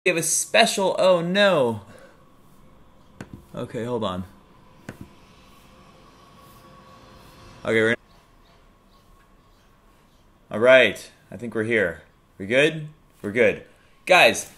We have a special, oh no. Okay, hold on. Okay, all right, I think we're here. We good? We're good. Guys,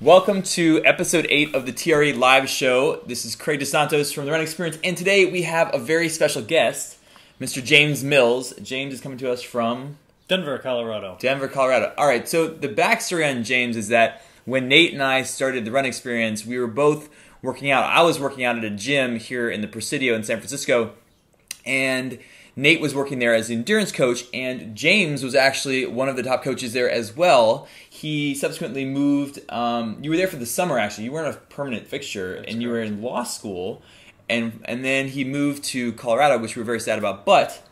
welcome to episode 8 of the TRE live show. This is Craig DeSantos from The Run Experience, and today we have a very special guest, Mr. James Mills. James is coming to us from Denver, Colorado. Denver, Colorado. All right, so the backstory on James is that when Nate and I started The Run Experience, we were both working out. I was working out at a gym here in the Presidio in San Francisco, and Nate was working there as an endurance coach, and James was actually one of the top coaches there as well. He subsequently moved. You were there for the summer, actually. You weren't a permanent fixture, and correct. You were in law school, and then he moved to Colorado, which we were very sad about, but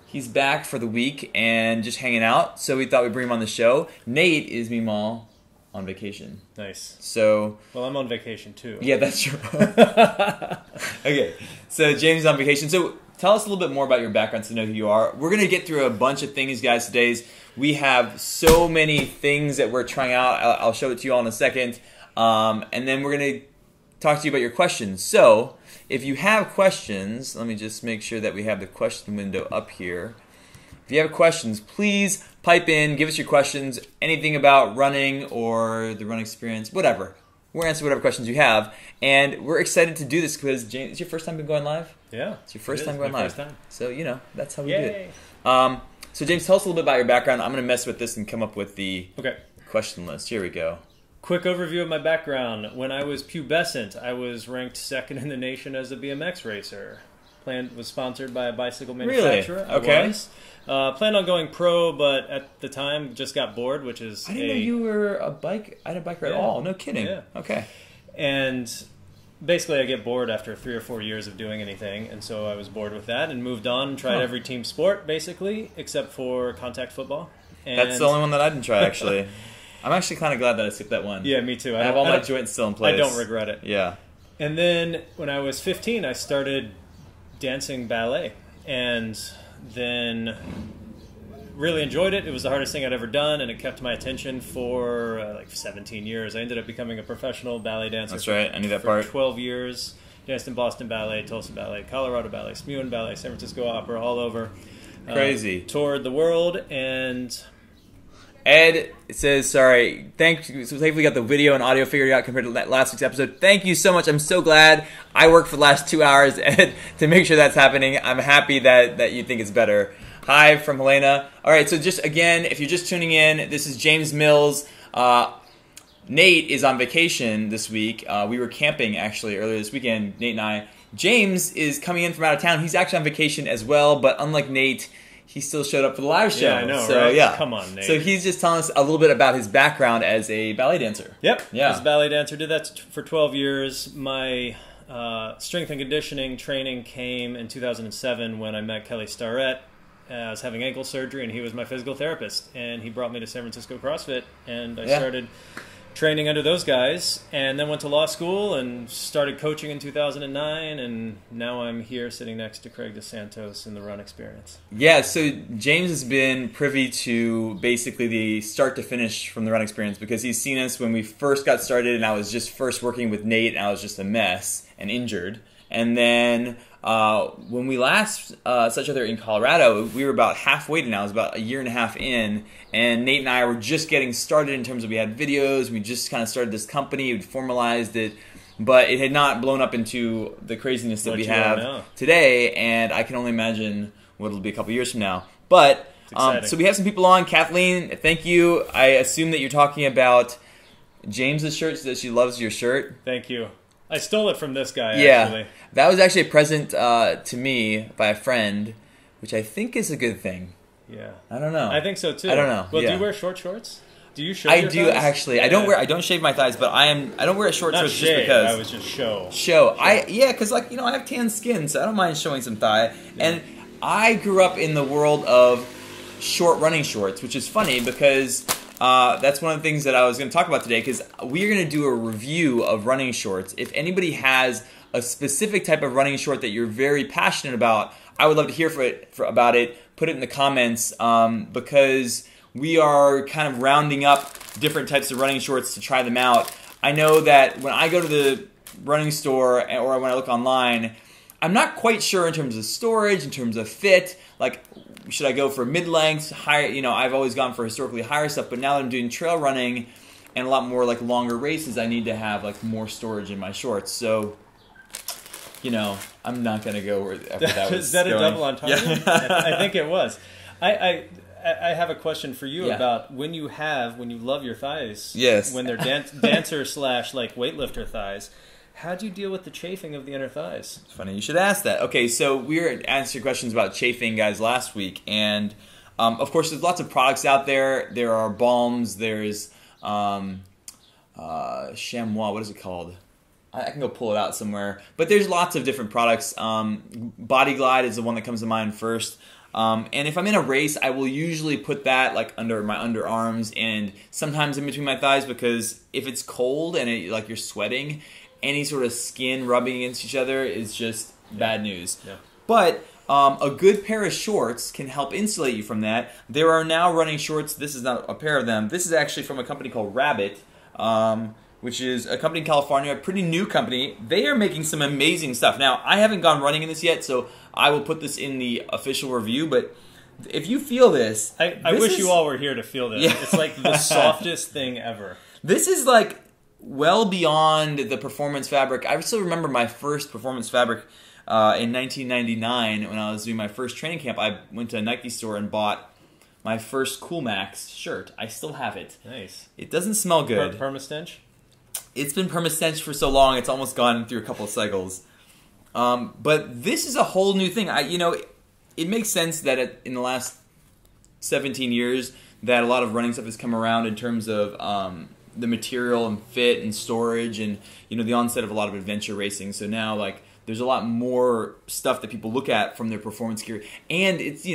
he's back for the week and just hanging out, so we thought we'd bring him on the show. Nate is, meanwhile, on vacation. Nice. So, well, I'm on vacation too. Yeah, that's true. Okay, so James is on vacation. So tell us a little bit more about your background to know who you are. We're going to get through a bunch of things, guys, today. We have so many things that we're trying out. I'll show it to you all in a second. And then we're going to talk to you about your questions. So if you have questions, let me just make sure that we have the question window up here. If you have questions, please pipe in, give us your questions, anything about running or the run experience, whatever. We'll answer whatever questions you have. And we're excited to do this because, James, it's your first time going live? Yeah. It's your first time going live. First time. So, you know, that's how we do it. So, James, tell us a little bit about your background. I'm going to mess with this and come up with the question list. Here we go. Quick overview of my background. When I was pubescent, I was ranked second in the nation as a BMX racer. Was sponsored by a bicycle manufacturer. Really? Okay. I was. Planned on going pro, but at the time just got bored, which is I didn't know you were a bike. I didn't biker at all. No kidding. Yeah. Okay. And basically I get bored after 3 or 4 years of doing anything, and so I was bored with that and moved on and tried every team sport, basically, except for contact football. And that's the only one that I didn't try, actually. I'm actually kind of glad that I skipped that one. Yeah, me too. I have all my joints still in place. I don't regret it. Yeah. And then when I was 15, I started dancing ballet, and then really enjoyed it. It was the hardest thing I'd ever done, and it kept my attention for like 17 years. I ended up becoming a professional ballet dancer. That's right. I knew that for part. 12 years. Danced in Boston Ballet, Tulsa Ballet, Colorado Ballet, Smoothies Ballet, San Francisco Opera, all over. Crazy. Toured the world, and Ed says, sorry, thank you. So thankfully got the video and audio figured out compared to last week's episode. Thank you so much. I'm so glad. I worked for the last 2 hours, Ed, to make sure that's happening. I'm happy that you think it's better. Hi from Helena. All right, so just again, if you're just tuning in, this is James Mills. Nate is on vacation this week. We were camping, actually, earlier this weekend, Nate and I. James is coming in from out of town. He's actually on vacation as well, but unlike Nate, he still showed up for the live show. Yeah, I know, so, right? Yeah. Come on, Nate. So he's just telling us a little bit about his background as a ballet dancer. Yep. Yeah. I was a ballet dancer. Did that for 12 years. My strength and conditioning training came in 2007 when I met Kelly Starrett. I was having ankle surgery, and he was my physical therapist. And he brought me to San Francisco CrossFit, and I started training under those guys, and then went to law school and started coaching in 2009, and now I'm here sitting next to Craig DeSantos in the Run Experience. Yeah, so James has been privy to basically the start to finish from the Run Experience because he's seen us when we first got started, and I was just first working with Nate, and I was just a mess and injured. And then when we last saw each other in Colorado, we were about halfway to now. It was about a year and a half in, and Nate and I were just getting started in terms of we had videos. We just kind of started this company. We'd formalized it, but it had not blown up into the craziness that we have today, and I can only imagine what it'll be a couple years from now. But so we have some people on. Kathleen, thank you. I assume that you're talking about James's shirt, that she loves your shirt. Thank you. I stole it from this guy, actually. That was actually a present to me by a friend, which I think is a good thing. Yeah. I don't know. I think so, too. I don't know. Well, do you wear short shorts? Do you show your thighs? I do, actually. Yeah. I don't shave my thighs, but I don't wear short shorts just because. I was just show. Yeah, because I have tan skin, so I don't mind showing some thigh. Yeah. And I grew up in the world of short running shorts, which is funny because that's one of the things that I was going to talk about today, because we're going to do a review of running shorts. If anybody has a specific type of running short that you're very passionate about, I would love to hear about it. Put it in the comments because we are kind of rounding up different types of running shorts to try them out. I know that when I go to the running store or when I look online, I'm not quite sure in terms of storage, in terms of fit. Like, should I go for mid-length, higher? You know, I've always gone for historically higher stuff, but now that I'm doing trail running and a lot more like longer races, I need to have like more storage in my shorts. So, you know, I'm not gonna go where that was. Is that going. a double entendre? Yeah. I think it was. I have a question for you about when you love your thighs. Yes. When they're dancer / like weightlifter thighs. How do you deal with the chafing of the inner thighs? It's funny you should ask that. Okay, so we were answering questions about chafing, guys, last week, and of course, there's lots of products out there. There are balms. There's chamois. What is it called? I can go pull it out somewhere. But there's lots of different products. Body Glide is the one that comes to mind first. And if I'm in a race, I will usually put that like under my underarms and sometimes in between my thighs, because if it's cold and like you're sweating, any sort of skin rubbing against each other is just bad news. Yeah. But a good pair of shorts can help insulate you from that. There are now running shorts. This is not a pair of them. This is actually from a company called Rabbit, which is a company in California, a pretty new company. They are making some amazing stuff. Now, I haven't gone running in this yet, so I will put this in the official review, but if you feel this... I wish you all were here to feel this. Yeah. It's like the softest thing ever. This is like well beyond the performance fabric. I still remember my first performance fabric in 1999 when I was doing my first training camp. I went to a Nike store and bought my first Cool Max shirt. I still have it. Nice. It doesn't smell good. Permastench? It's been permastench for so long, it's almost gone through a couple of cycles. But this is a whole new thing. It makes sense that in the last 17 years that a lot of running stuff has come around in terms of the material and fit and storage and the onset of a lot of adventure racing. So now like there's a lot more stuff that people look at from their performance gear, and it's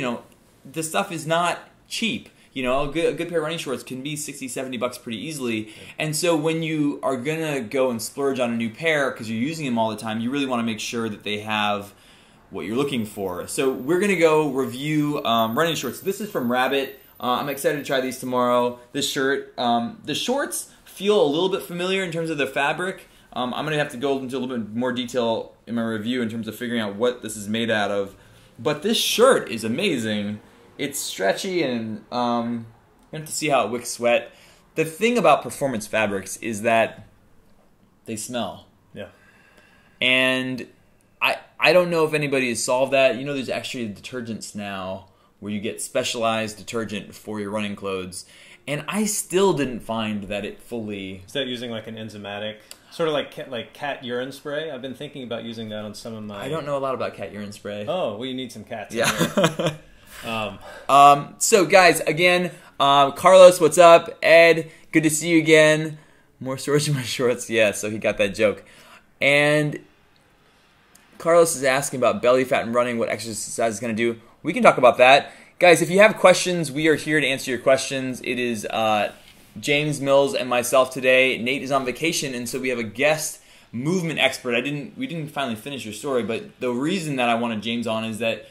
this stuff is not cheap. A good pair of running shorts can be $60-$70 pretty easily. And so when you are going to go and splurge on a new pair because you're using them all the time, you really want to make sure that they have what you're looking for. So we're going to go review running shorts. This is from Rabbit. I'm excited to try these tomorrow. This shirt. The shorts feel a little bit familiar in terms of the fabric. I'm going to have to go into a little bit more detail in my review in terms of figuring out what this is made out of. But this shirt is amazing. It's stretchy and you have to see how it wicks sweat. The thing about performance fabrics is that they smell. Yeah. And I don't know if anybody has solved that. There's actually detergents now where you get specialized detergent for your running clothes. And I still didn't find that it fully... Is that using like an enzymatic... Sort of like cat urine spray? I've been thinking about using that on some of my... I don't know a lot about cat urine spray. Oh, well, you need some cats in Yeah. there. So guys, again, Carlos, what's up? Ed, good to see you again. More storage in my shorts. Yeah, so he got that joke. And Carlos is asking about belly fat and running, what exercise is going to do. We can talk about that. Guys, if you have questions, we are here to answer your questions. It is James Mills and myself today. Nate is on vacation, and so we have a guest movement expert. We didn't finally finish your story, but the reason that I wanted James on is that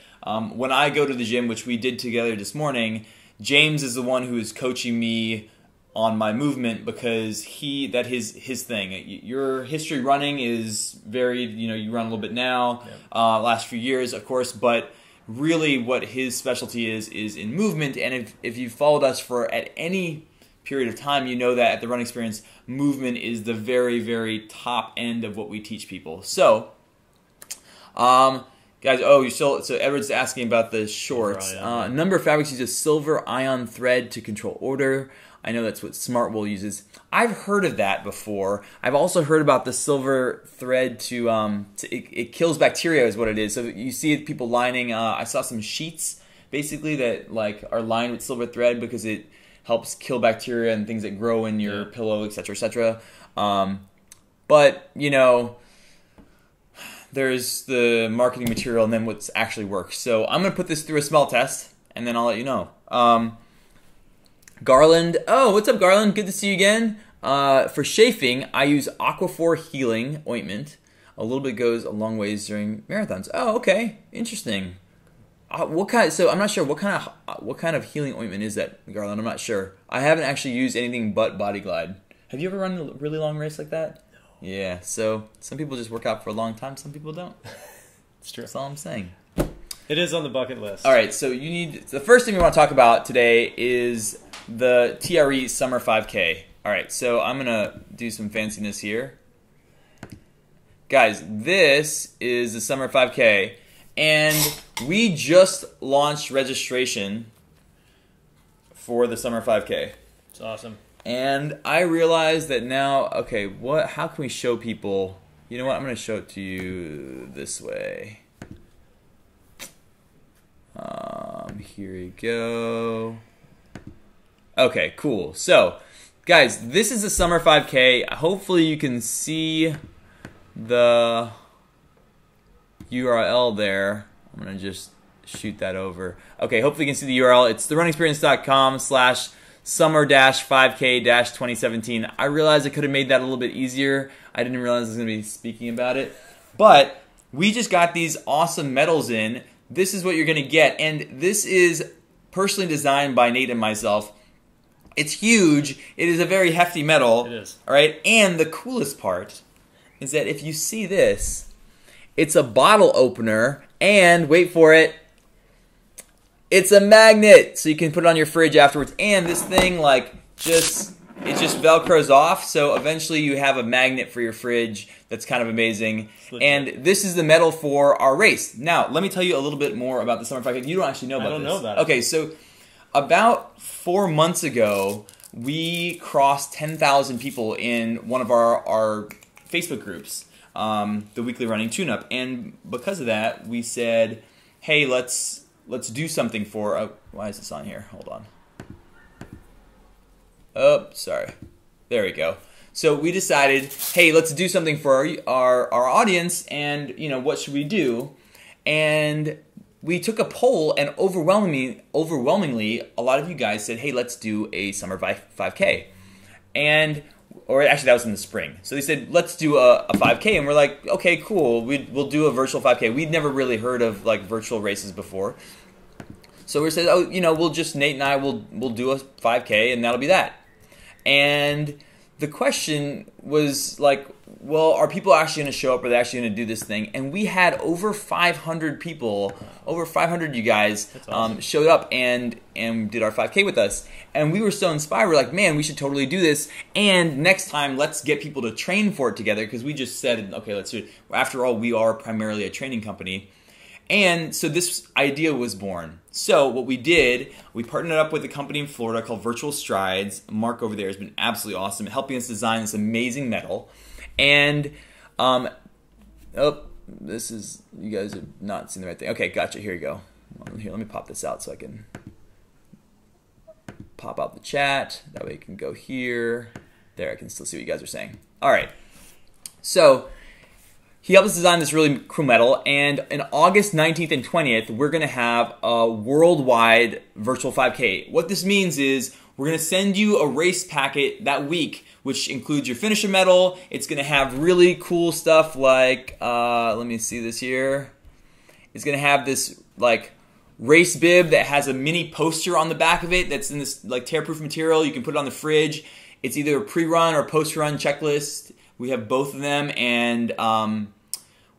when I go to the gym, which we did together this morning, James is the one who is coaching me on my movement because his thing. Your history running is varied. You run a little bit now, last few years, of course, but really what his specialty is in movement. And if you've followed us for at any period of time, you know that at the Run Experience, movement is the very, very top end of what we teach people. So, guys, so Edward's asking about the shorts. A number of fabrics use a silver ion thread to control odor. I know that's what Smartwool uses. I've heard of that before. I've also heard about the silver thread it kills bacteria is what it is. So you see people lining, I saw some sheets basically that like are lined with silver thread because it helps kill bacteria and things that grow in your pillow, etc., etc. But, there's the marketing material and then what's actually works. So I'm going to put this through a smell test, and then I'll let you know. Garland. Oh, what's up, Garland? Good to see you again. For chafing, I use Aquaphor Healing Ointment. A little bit goes a long ways during marathons. Oh, okay. Interesting. What kind? So I'm not sure what kind of healing ointment is that, Garland. I'm not sure. I haven't actually used anything but Body Glide. Have you ever run a really long race like that? No. Yeah. So some people just work out for a long time. Some people don't. It's true. That's all I'm saying. It is on the bucket list. All right. So the first thing we want to talk about today is the TRE Summer 5K. All right. So I'm gonna do some fanciness here, guys. This is the Summer 5K. And we just launched registration for the Summer 5K. It's awesome. And I realized that now, okay, how can we show people? You know what? I'm going to show it to you this way. Here we go. Okay, cool. So, guys, this is the Summer 5K. Hopefully you can see the URL there. I'm going to just shoot that over. Okay, hopefully you can see the URL. It's therunexperience.com/summer-5k-2017. I realized I could have made that a little bit easier. I didn't realize I was going to be speaking about it. But we just got these awesome medals in. This is what you're going to get. And this is personally designed by Nate and myself. It's huge. It is a very hefty medal. It is. All right? And the coolest part is that if you see this, it's a bottle opener, and wait for it, it's a magnet, so you can put it on your fridge afterwards. And this thing, like, just velcros off, so eventually you have a magnet for your fridge. That's kind of amazing. And this is the medal for our race. Now, let me tell you a little bit more about the Summer 5K. You don't actually know about this. I don't know about it. Okay, so about 4 months ago, we crossed 10,000 people in one of our Facebook groups. The Weekly Running Tune-Up, and because of that, we said, "Hey, let's do something for." Why is this on here? Hold on. Oh, sorry. There we go. So we decided, hey, let's do something for our audience, and what should we do? And we took a poll, and overwhelmingly, a lot of you guys said, "Hey, let's do a Summer 5K," or actually that was in the spring. So they said, let's do a 5K, and we're like, okay, cool. We'll do a virtual 5K. We'd never really heard of like virtual races before. So we said, Nate and I will do a 5K, and that'll be that. And the question was like, well, are people actually going to show up? Are they actually going to do this thing? And we had over 500 people, over 500 you guys awesome. Showed up and did our 5K with us. And we were so inspired. We're like, man, we should totally do this. And next time, let's get people to train for it together, because we just said, okay, let's do it. After all, we are primarily a training company. And so this idea was born. So what we did, we partnered up with a company in Florida called Virtual Strides. Mark over there has been absolutely awesome, helping us design this amazing medal. And, this is, you guys are not seeing the right thing. Okay, gotcha, here you go. Here, let me pop this out so I can pop out the chat. That way you can go here. There, I can still see what you guys are saying. All right, so he helped us design this really cool medal, and in August 19th and 20th, we're going to have a worldwide virtual 5K. What this means is we're going to send you a race packet that week, which includes your finisher medal. It's going to have really cool stuff like, let me see this here. It's going to have this like race bib that has a mini poster on the back of it that's in this like tear-proof material. You can put it on the fridge. It's either a pre-run or post-run checklist. We have both of them, and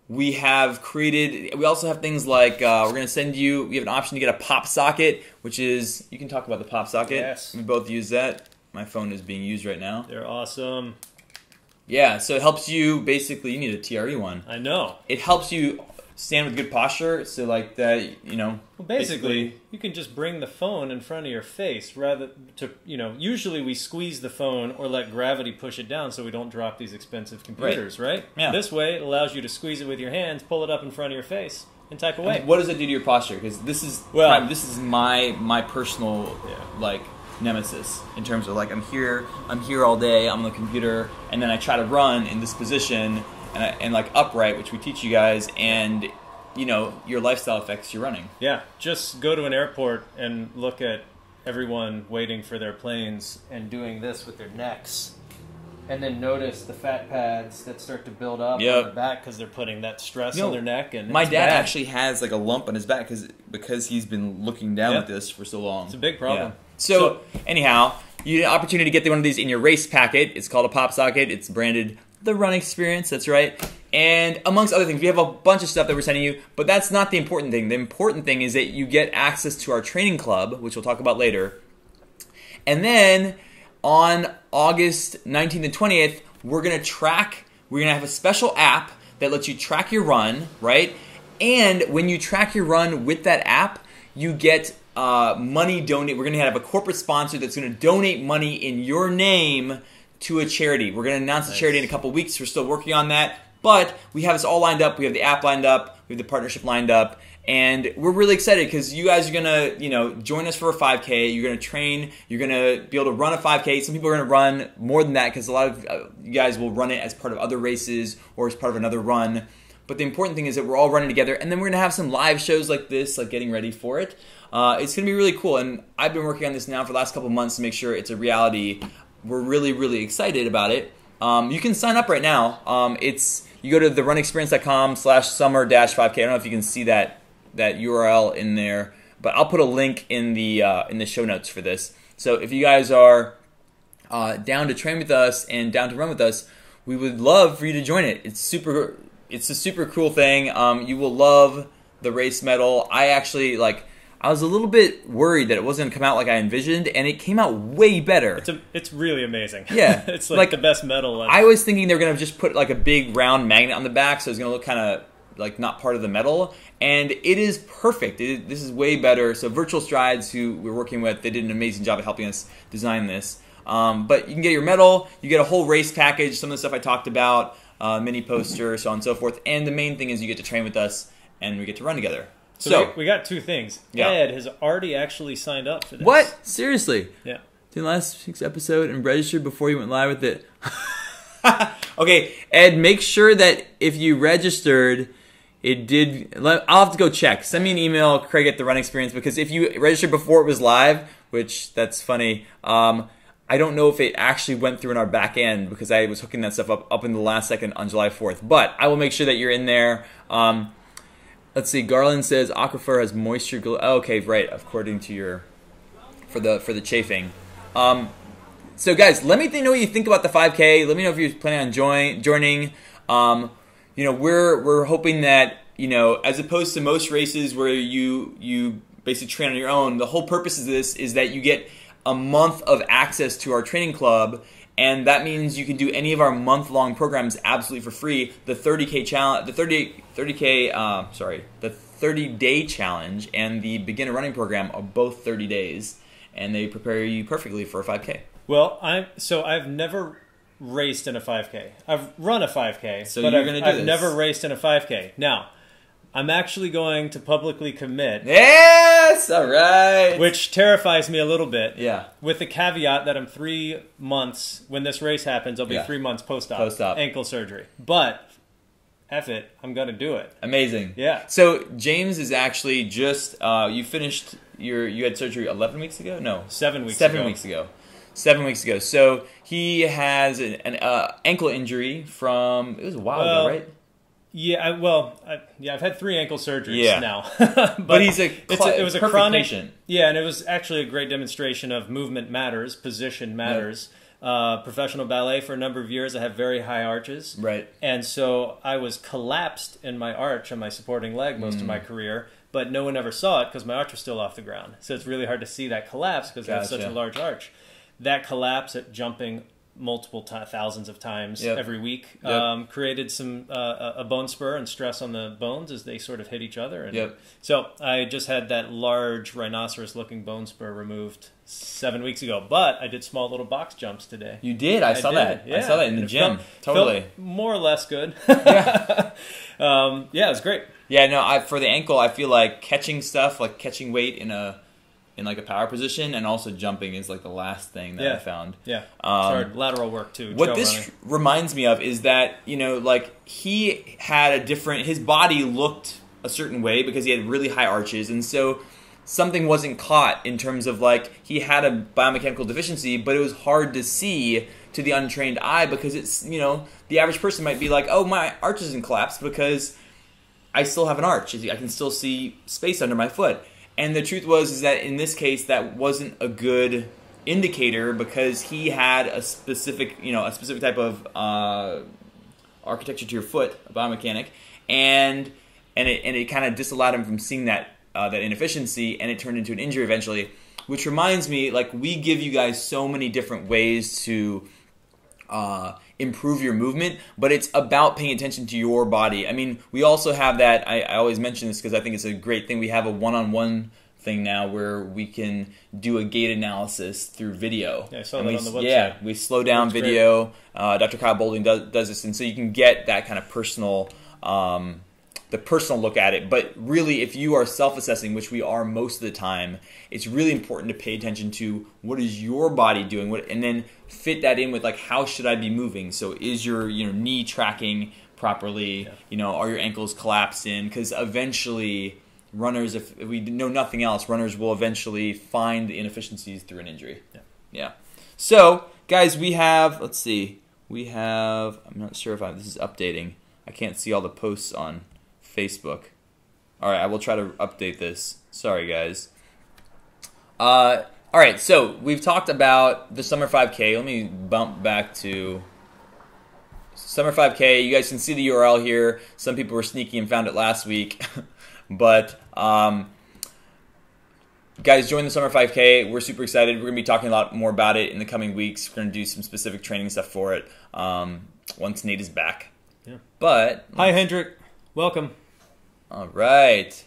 we also have things like, we're going to send you, we have an option to get a pop socket, which is, you can talk about the pop socket. Yes. We both use that. My phone is being used right now. They're awesome. Yeah, so it helps you, basically, you need a TRE one. I know. It helps you stand with good posture, so like that, Well, basically, you can just bring the phone in front of your face rather to, usually we squeeze the phone or let gravity push it down so we don't drop these expensive computers, right? Yeah. This way, it allows you to squeeze it with your hands, pull it up in front of your face, and type away. And what does it do to your posture? Because this is my personal like nemesis in terms of like I'm here all day, I'm on the computer, and then I try to run in this position and like upright, which we teach you guys, and your lifestyle affects your running. Yeah, just go to an airport and look at everyone waiting for their planes and doing this with their necks. and then notice the fat pads that start to build up Yep. on their back because they're putting that stress on their neck. And my it's dad bad. actually has like a lump on his back because he's been looking down like this for so long. It's a big problem. Yeah. So anyhow, you get an opportunity to get one of these in your race packet. It's called a pop socket. It's branded The Run Experience. That's right. And amongst other things, we have a bunch of stuff that we're sending you, but that's not the important thing. The important thing is that you get access to our training club, which we'll talk about later. And then on August 19th and 20th, we're going to have a special app that lets you track your run, right? And when you track your run with that app, you get money donated. We're going to have a corporate sponsor that's going to donate money in your name to a charity. We're going to announce the charity in a couple weeks. We're still working on that. But we have this all lined up. We have the app lined up. We have the partnership lined up. And we're really excited because you guys are going to, join us for a 5K. You're going to train. You're going to be able to run a 5K. Some people are going to run more than that because a lot of you guys will run it as part of other races or as part of another run. But the important thing is that we're all running together. And then we're going to have some live shows like this, like getting ready for it. It's going to be really cool. And I've been working on this now for the last couple of months to make sure it's a reality. We're really, really excited about it. You can sign up right now. You go to therunexperience.com/summer-5K. I don't know if you can see that URL in there, but I'll put a link in the show notes for this. So if you guys are down to train with us and down to run with us, we would love for you to join it. It's a super cool thing. You will love the race medal. I was a little bit worried that it wasn't going to come out like I envisioned, and it came out way better. It's really amazing. Yeah. It's like the best medal. I was thinking they were going to just put like a big round magnet on the back, so it's going to look kind of like not part of the medal, and it is perfect. This is way better. So Virtual Strides, who we're working with, they did an amazing job of helping us design this. But you can get your medal, you get a whole race package, some of the stuff I talked about, mini poster, so on and so forth, and the main thing is you get to train with us, and we get to run together. So we got two things. Yeah. Ed has already actually signed up for this. What? Seriously? Yeah. Did last week's episode and registered before you went live with it. Okay, Ed, make sure that if you registered, it did. I'll have to go check. Send me an email, Craig at The Run Experience, because if you registered before it was live, which that's funny, I don't know if it actually went through in our back end because I was hooking that stuff up in the last second on July 4th. But I will make sure that you're in there. Let's see. Garland says Aquifer has moisture. Oh, okay, right. According to your for the chafing. So guys, let me know what you think about the 5K. Let me know if you're planning on joining. We're hoping that as opposed to most races where you basically train on your own, the whole purpose of this is that you get a month of access to our training club. And that means you can do any of our month-long programs absolutely for free. The 30K challenge, the 30-day challenge, and the beginner running program are both 30 days, and they prepare you perfectly for a 5K. Well, I've never raced in a 5K. I've run a 5K, so but I've never raced in a 5K. Now, I'm actually going to publicly commit. Yes! All right. Which terrifies me a little bit. Yeah. With the caveat that I'm 3 months, when this race happens, I'll be 3 months post-op. Ankle surgery. But, F it, I'm going to do it. Amazing. Yeah. So, James is actually just, you finished, you had surgery 11 weeks ago? No. 7 weeks ago. 7 weeks ago. So, he has an ankle injury from, it was a while ago, right? Yeah, I've had 3 ankle surgeries now. but he's it was a chronic patient. Yeah, and it was actually a great demonstration of movement matters, position matters. Yep. Professional ballet for a number of years, I have very high arches. Right. And so I was collapsed in my arch on my supporting leg most of my career, but no one ever saw it because my arch was still off the ground. So it's really hard to see that collapse because I have such a large arch. That collapse at jumping multiple thousands of times every week created some a bone spur and stress on the bones as they sort of hit each other. And so I just had that large rhinoceros-looking bone spur removed 7 weeks ago, but I did small little box jumps today. You did? I saw that. Yeah. I saw that in the gym. Felt more or less good. Yeah. It was great. Yeah, no, for the ankle, I feel like catching stuff, like catching weight in like a power position, and also jumping is like the last thing that I found. Yeah, sorry, lateral work too. What this reminds me of is that he had his body looked a certain way because he had really high arches, and so something wasn't caught in terms of he had a biomechanical deficiency, but it was hard to see to the untrained eye because it's, the average person might be like, oh, my arch isn't collapsed because I still have an arch. I can still see space under my foot. And the truth is that in this case, that wasn't a good indicator because he had a specific type of architecture to your foot, a biomechanic, and it kind of disallowed him from seeing that inefficiency, and it turned into an injury eventually. Which reminds me, like, we give you guys so many different ways to improve your movement, but it's about paying attention to your body. I mean, we also have that, I always mention this because I think it's a great thing, we have a one-on-one thing now where we can do a gait analysis through video. Yeah, I saw that on the website. Yeah, we slow down video. Dr. Kyle Boulding does this, and so you can get that kind of personal look at it. But really, if you are self-assessing, which we are most of the time, it's really important to pay attention to what is your body doing, and then fit that in with, like, how should I be moving? So is your knee tracking properly? Yeah. Are your ankles collapsed in? Because eventually runners, if we know nothing else, runners will eventually find the inefficiencies through an injury. Yeah. So, guys, I'm not sure if this is updating. I can't see all the posts on Facebook. All right, I will try to update this. Sorry, guys. All right, so we've talked about the Summer 5K. Let me bump back to Summer 5K. You guys can see the URL here. Some people were sneaky and found it last week. But guys, join the Summer 5K. We're super excited. We're going to be talking a lot more about it in the coming weeks. We're going to do some specific training stuff for it once Nate is back. Yeah. But hi, Hendrik. Welcome. All right.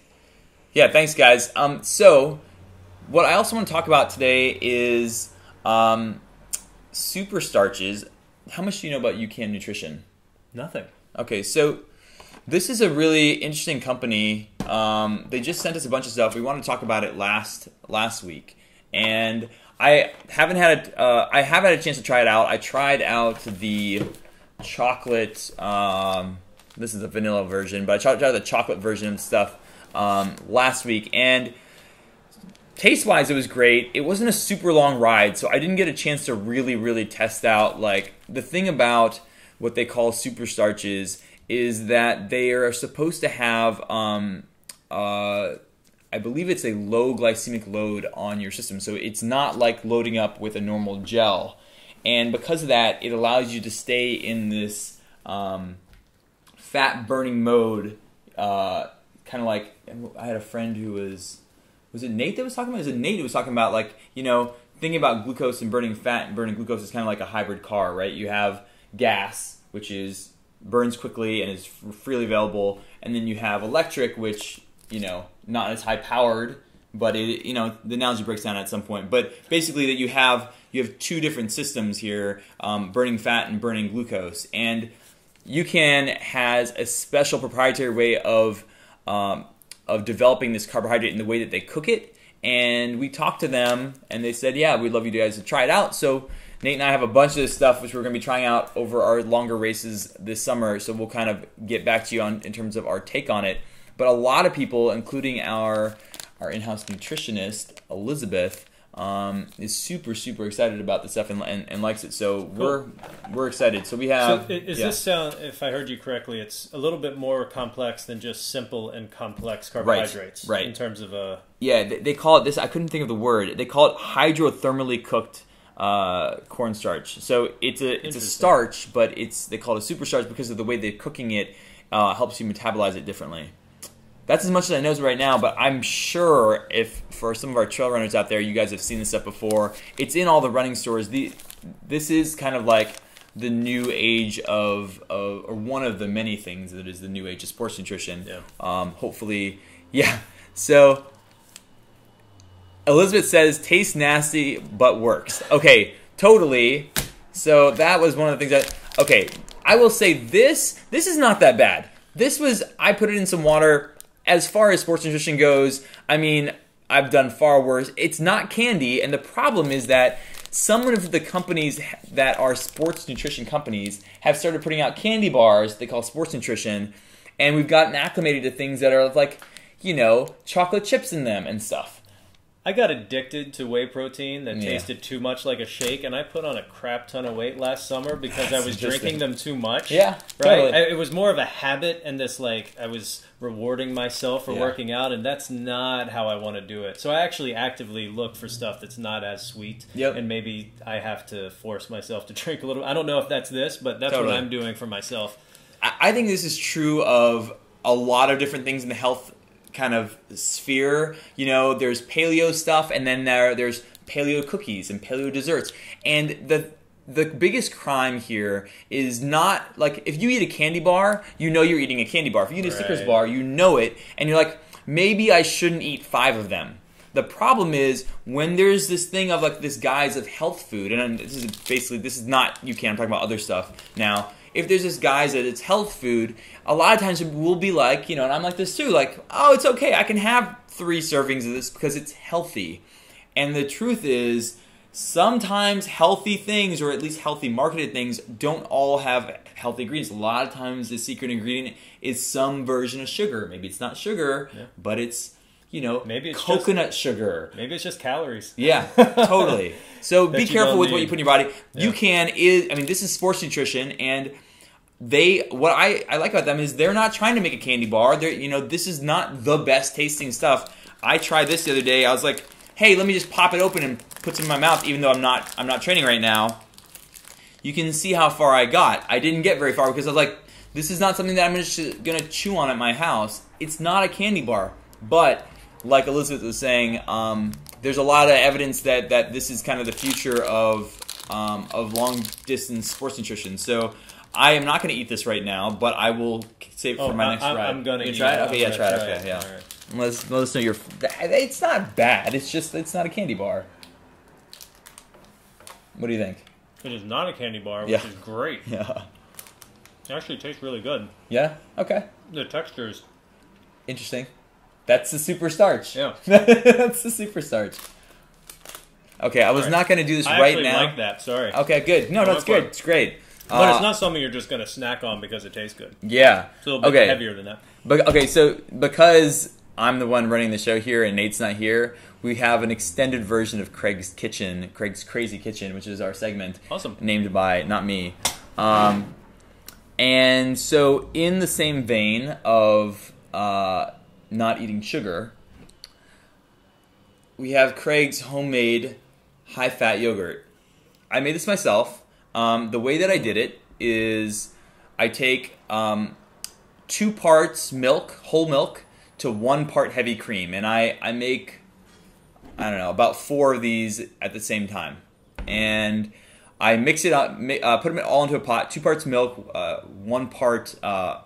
Yeah, thanks, guys. So what I also want to talk about today is super starches. How much do you know about UCAN Nutrition? Nothing. Okay, so this is a really interesting company. They just sent us a bunch of stuff. We wanted to talk about it last week, and I haven't had I have had a chance to try it out. I tried out the chocolate. This is a vanilla version, but I tried out the chocolate version of stuff last week, and taste-wise, it was great. It wasn't a super long ride, so I didn't get a chance to really test out. Like, the thing about what they call super starches is that they are supposed to have, I believe it's a low glycemic load on your system. So it's not like loading up with a normal gel. And because of that, it allows you to stay in this fat-burning mode, kind of like, I had a friend who was it Nate that was talking about? Was it Nate who was talking about, like, thinking about glucose and burning fat and burning glucose is kind of like a hybrid car, right? You have gas, which burns quickly and is freely available, and then you have electric, which, not as high powered, but it, the analogy breaks down at some point. But basically, that you have two different systems here, burning fat and burning glucose, and UCAN has a special proprietary way of developing this carbohydrate in the way that they cook it. And we talked to them, and they said, yeah, we'd love you guys to try it out. So Nate and I have a bunch of this stuff which we're going to be trying out over our longer races this summer. So we'll kind of get back to you in terms of our take on it. But a lot of people, including our in-house nutritionist, Elizabeth, is super excited about this stuff and likes it. So cool. we're excited. So we have. So this sound? If I heard you correctly, it's a little bit more complex than just simple and complex carbohydrates, right? In terms of a they call it this. I couldn't think of the word. They call it hydrothermally cooked cornstarch. So it's a starch, but they call it a super starch because of the way they're cooking it helps you metabolize it differently. That's as much as I know right now, but I'm sure if for some of our trail runners out there, you guys have seen this stuff before. It's in all the running stores. This is kind of like the new age of or one of the many things that is the new age of sports nutrition. Yeah. Hopefully, yeah. So Elizabeth says, tastes nasty but works. Okay, totally. So that was one of the things that, okay, I will say this is not that bad. I put it in some water. As far as sports nutrition goes, I mean, I've done far worse. It's not candy, and the problem is that some of the companies that are sports nutrition companies have started putting out candy bars they call sports nutrition, and we've gotten acclimated to things that are like, chocolate chips in them and stuff. I got addicted to whey protein that tasted too much like a shake, and I put on a crap ton of weight last summer because I was drinking them too much. Yeah, right. totally. It was more of a habit, and this I was rewarding myself for working out, and that's not how I want to do it. So I actually actively look for stuff that's not as sweet, and maybe I have to force myself to drink a little. I don't know if that's this, but that's what I'm doing for myself. I think this is true of a lot of different things in the health kind of sphere. You know, there's paleo stuff, and then there's paleo cookies and paleo desserts. And the biggest crime here is not, like, if you eat a candy bar, you know you're eating a candy bar. If you eat a Snickers bar, you know it, and you're like, maybe I shouldn't eat 5 of them. The problem is when there's this thing of like this guise of health food, and this is not I'm talking about other stuff now. If there's this guise that it's health food, a lot of times we'll be like, and I'm like this too, like, oh, it's okay, I can have 3 servings of this because it's healthy. And the truth is, sometimes healthy things, or at least healthy marketed things, don't all have healthy ingredients. A lot of times the secret ingredient is some version of sugar. Maybe it's not sugar, but it's, maybe it's coconut sugar. Maybe it's just calories. Yeah, totally. So be careful with what you put in your body. You this is sports nutrition, and what I like about them is they're not trying to make a candy bar. This is not the best tasting stuff. I tried this the other day. I was like, hey, let me just pop it open and put some in my mouth, even though I'm not training right now. You can see how far I got. I didn't get very far because I was like, this is not something that I'm just going to chew on at my house. It's not a candy bar. But like Elizabeth was saying, there's a lot of evidence that this is kind of the future of long distance sports nutrition. So I am not going to eat this right now, but I will save it for my next ride. I'm going to try it. Okay, yeah, try it. Okay, yeah. All right. Let us know it's not bad. It's not a candy bar. What do you think? It is not a candy bar, which is great. Yeah. It actually tastes really good. Yeah. Okay. The texture is interesting. That's the super starch. Yeah. That's the super starch. Okay, I was not going to do this right now. I like that. Sorry. Okay, good. No, that's good. It's great. But it's not something you're just going to snack on because it tastes good. Yeah. It's a little bit heavier than that. But so because I'm the one running the show here and Nate's not here, we have an extended version of Craig's Crazy Kitchen, which is our segment. Awesome. Named by, not me. And so in the same vein of not eating sugar, we have Craig's homemade high-fat yogurt. I made this myself. The way that I did it is I take 2 parts milk, whole milk, to 1 part heavy cream. And I make, I don't know, about 4 of these at the same time. And I mix it up, put them all into a pot, 2 parts milk, 1 part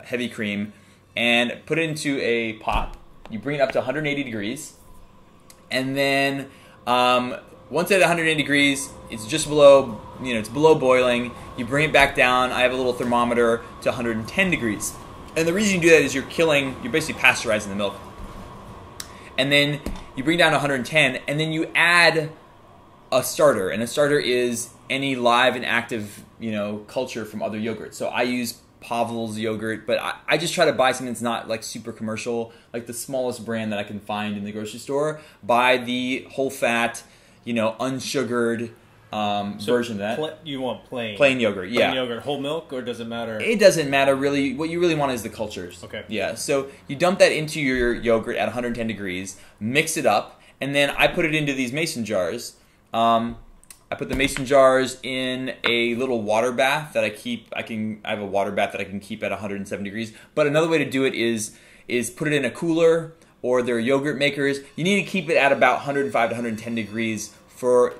heavy cream, and put it into a pot. You bring it up to 180 degrees. And then once at 180 degrees, it's just below, it's below boiling. You bring it back down. I have a little thermometer to 110 degrees. And the reason you do that is you're basically pasteurizing the milk. And then you bring it down to 110, and then you add a starter. And a starter is any live and active, culture from other yogurts. So I use Pavel's yogurt, but I just try to buy something that's not like super commercial, like the smallest brand that I can find in the grocery store. Buy the whole fat, unsugared version of that. You want plain yogurt, yeah. Plain yogurt, whole milk, or does it matter? It doesn't matter really. What you really want is the cultures. Okay. Yeah. So you dump that into your yogurt at 110 degrees, mix it up, and then I put it into these mason jars. I put the mason jars in a little water bath that I keep. I have a water bath that I can keep at 107 degrees. But another way to do it is put it in a cooler, or their yogurt makers. You need to keep it at about 105 to 110 degrees.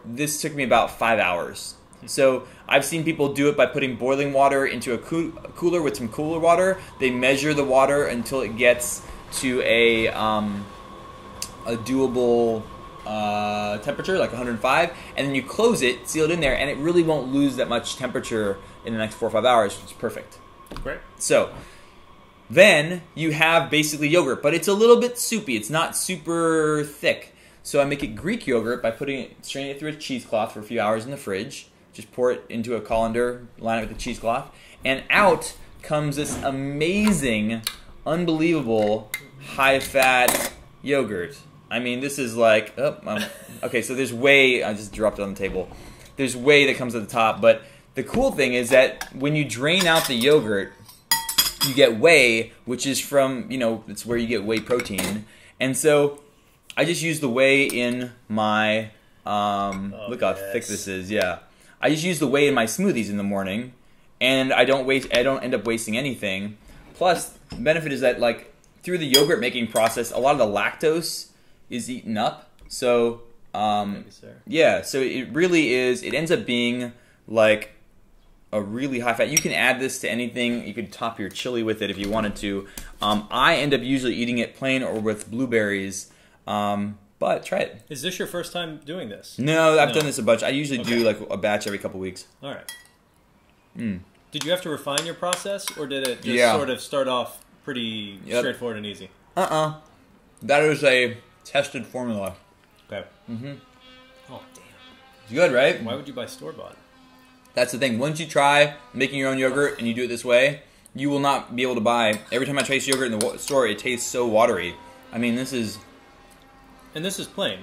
This took me about 5 hours. So I've seen people do it by putting boiling water into a cooler with some cooler water. They measure the water until it gets to a doable temperature, like 105, and then you close it, seal it in there, and it really won't lose that much temperature in the next 4 or 5 hours, which is perfect. Great. So then you have basically yogurt, but it's a little bit soupy. It's not super thick. So I make it Greek yogurt by straining it through a cheesecloth for a few hours in the fridge. Just pour it into a colander, line it with the cheesecloth, and out comes this amazing, unbelievable high-fat yogurt. I mean, this is like, okay, so there's whey. I just dropped it on the table. There's whey that comes at the top, but the cool thing is that when you drain out the yogurt, you get whey, which is from, it's where you get whey protein. And so I just use the whey in my, look how thick this is, yeah. I just use the whey in my smoothies in the morning, and I don't end up wasting anything. Plus, the benefit is that, like, through the yogurt making process, a lot of the lactose is eaten up. So, yeah, so it really is, it ends up being like a really high fat. You can add this to anything. You could top your chili with it if you wanted to. I end up usually eating it plain or with blueberries. But try it. Is this your first time doing this? No, I've done this a bunch. I usually do like a batch every couple weeks. All right. Did you have to refine your process, or did it just sort of start off pretty straightforward and easy? That is a tested formula. Okay. Oh, damn. It's good, right? Why would you buy store-bought? That's the thing. Once you try making your own yogurt and you do it this way, you will not be able to buy. Every time I taste yogurt in the store, it tastes so watery. I mean, this is... And this is plain.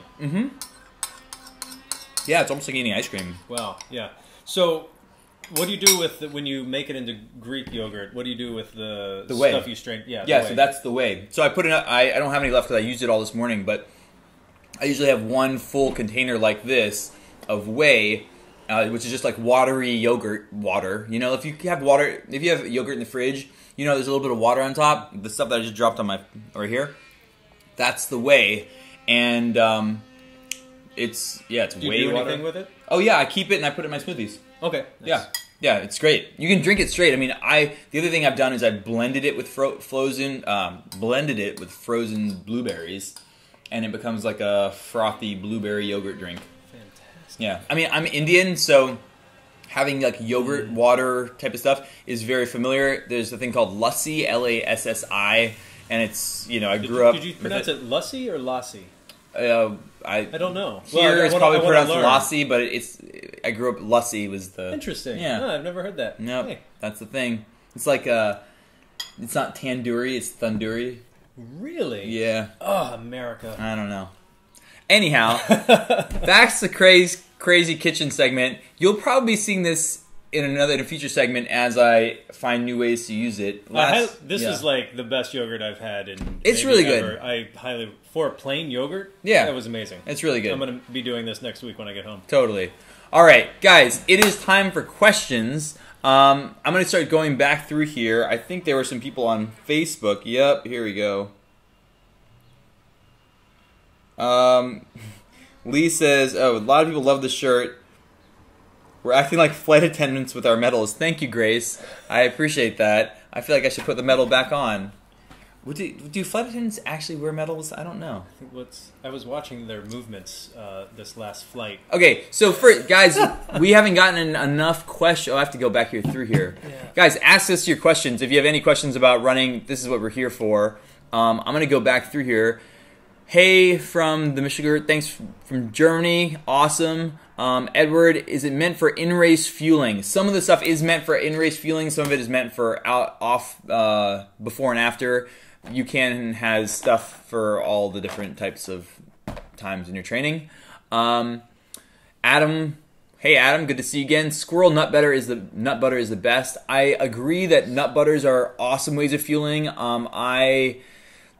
Yeah, it's almost like eating ice cream. Wow, yeah. So, what do you do with when you make it into Greek yogurt? What do you do with the whey stuff you strain? Yeah, so that's the whey. So I put it. I don't have any left because I used it all this morning, but I usually have one full container like this of whey, which is just like watery yogurt water. If you have yogurt in the fridge, there's a little bit of water on top. The stuff that I just dropped on my right here, that's the whey. And it's whey water. Do you do anything with it? Oh yeah, I keep it and I put it in my smoothies. Okay. Nice. Yeah, it's great. You can drink it straight. I mean, the other thing I've done is I blended it with frozen blueberries, and it becomes like a frothy blueberry yogurt drink. Fantastic. Yeah, I mean, I'm Indian, so having like yogurt water type of stuff is very familiar. There's a thing called lassi, Lassi. And it's, I grew up... Did you pronounce it lassi or lassi? I don't know. Here it's probably pronounced lassi, but I grew up, lassi was the... Interesting. Yeah. Oh, I've never heard that. Nope, hey. That's the thing. It's like, it's not tandoori, it's thundoori. Really? Yeah. Oh, America. I don't know. Anyhow, that's the crazy kitchen segment. You'll probably be seeing this in a future segment as I find new ways to use it. This is like the best yogurt I've had in It's really ever. good. For plain yogurt, that was amazing. It's really good. I'm going to be doing this next week when I get home. Totally. All right, guys, it is time for questions. I'm going to start going back through here. I think there were some people on Facebook. Yep, here we go. Lee says, a lot of people love the shirt. We're acting like flight attendants with our medals. Thank you, Grace. I appreciate that. I feel like I should put the medal back on. Do flight attendants actually wear medals? I don't know. I was watching their movements this last flight. Okay, so guys, we haven't gotten enough questions. I have to go back through here. Yeah. Guys, ask us your questions. If you have any questions about running, this is what we're here for. I'm going to go back through here. Hey, from the Michigan, thanks from Germany. Awesome. Edward, is it meant for in-race fueling? Some of the stuff is meant for in-race fueling. Some of it is meant for before and after. UCAN has stuff for all the different types of times in your training. Adam, hey Adam, good to see you again. Squirrel nut butter is the best. I agree that nut butters are awesome ways of fueling.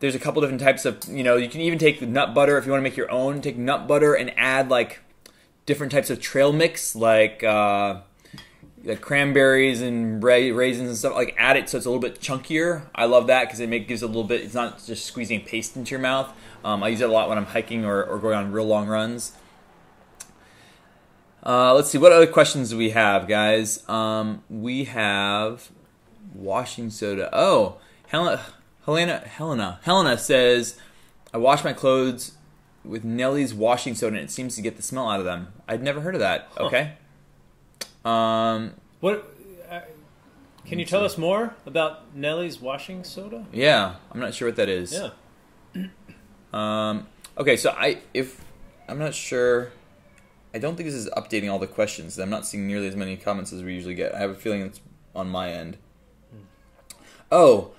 There's a couple different types of, you can even take the nut butter if you want to make your own. Take nut butter and add like different types of trail mix, like cranberries and raisins and stuff. Like add it so it's a little bit chunkier. I love that because it gives a little bit. It's not just squeezing paste into your mouth. I use it a lot when I'm hiking or going on real long runs. Let's see, what other questions do we have, guys? We have washing soda. Oh, Helena says, I wash my clothes with Nellie's washing soda and it seems to get the smell out of them. I'd never heard of that. Huh. Okay. What? Can you tell us more about Nellie's washing soda? Yeah, I'm not sure what that is. Yeah. Okay, so I'm not sure. I don't think this is updating all the questions. I'm not seeing nearly as many comments as we usually get. I have a feeling it's on my end. Oh,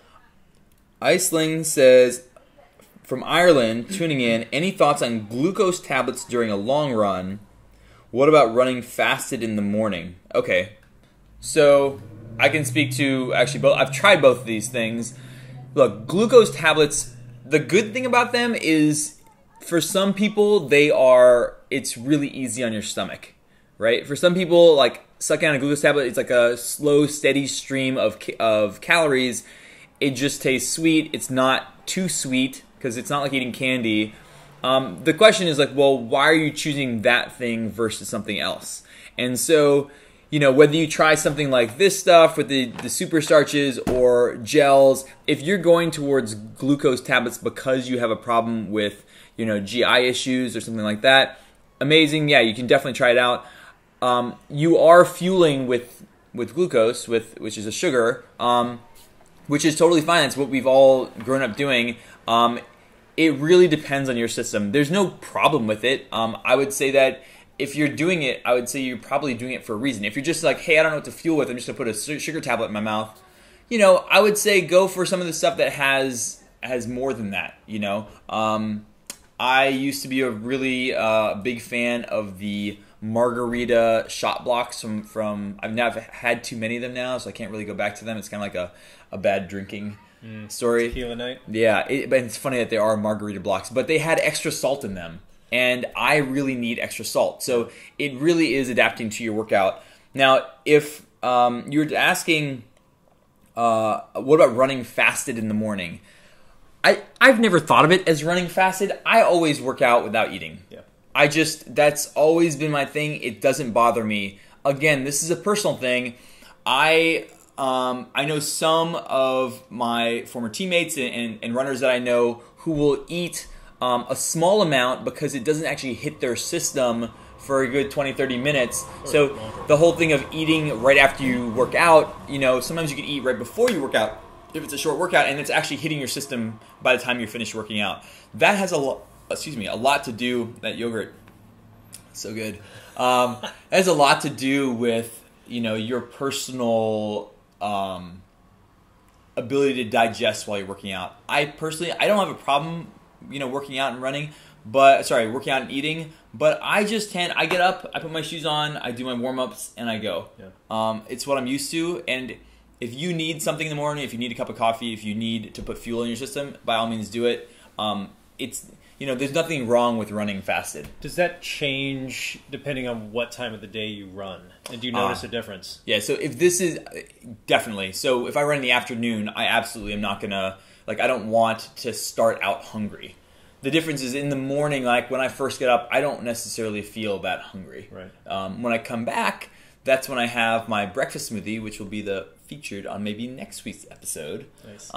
Iceling says, from Ireland, tuning in. Any thoughts on glucose tablets during a long run? What about running fasted in the morning? Okay, so I can speak to actually both. I've tried both of these things. Look, glucose tablets, the good thing about them is for some people, it's really easy on your stomach, right? For some people, like sucking on a glucose tablet, it's like a slow, steady stream of calories. It just tastes sweet. It's not too sweet because it's not like eating candy. The question is like, well, why are you choosing that thing versus something else? And so, whether you try something like this stuff with the super starches or gels, if you're going towards glucose tablets because you have a problem with, GI issues or something like that, amazing. Yeah, you can definitely try it out. You are fueling with glucose, which is a sugar, which is totally fine. That's what we've all grown up doing. It really depends on your system. There's no problem with it. I would say that if you're doing it, I would say you're probably doing it for a reason. If you're just like, hey, I don't know what to fuel with, I'm just going to put a sugar tablet in my mouth, I would say go for some of the stuff that has more than that, I used to be a really big fan of the margarita shot blocks from I've now had too many of them now, so I can't really go back to them. It's kind of like a bad drinking story. Tequila night? Yeah, but it's funny that they are margarita blocks, but they had extra salt in them, and I really need extra salt. So it really is adapting to your workout. Now, if you're asking, what about running fasted in the morning? I've never thought of it as running fasted. I always work out without eating. Yeah. That's always been my thing. It doesn't bother me. Again, this is a personal thing. I know some of my former teammates and runners that I know who will eat a small amount because it doesn't actually hit their system for a good 20-30 minutes. So the whole thing of eating right after you work out, sometimes you can eat right before you work out if it's a short workout, and it's actually hitting your system by the time you're finished working out. That has a lot to do, that yogurt, so good. It has a lot to do with, your personal ability to digest while you're working out. I don't have a problem, working out and running, working out and eating, but I get up, I put my shoes on, I do my warm-ups, and I go. Yeah. It's what I'm used to, and if you need something in the morning, if you need a cup of coffee, if you need to put fuel in your system, by all means do it. There's nothing wrong with running fasted. Does that change depending on what time of the day you run? And do you notice a difference? Yeah, so if this is, definitely. So if I run in the afternoon, I absolutely am not going to, I don't want to start out hungry. The difference is in the morning, when I first get up, I don't necessarily feel that hungry. Right. When I come back, that's when I have my breakfast smoothie, which will be featured on maybe next week's episode. Nice.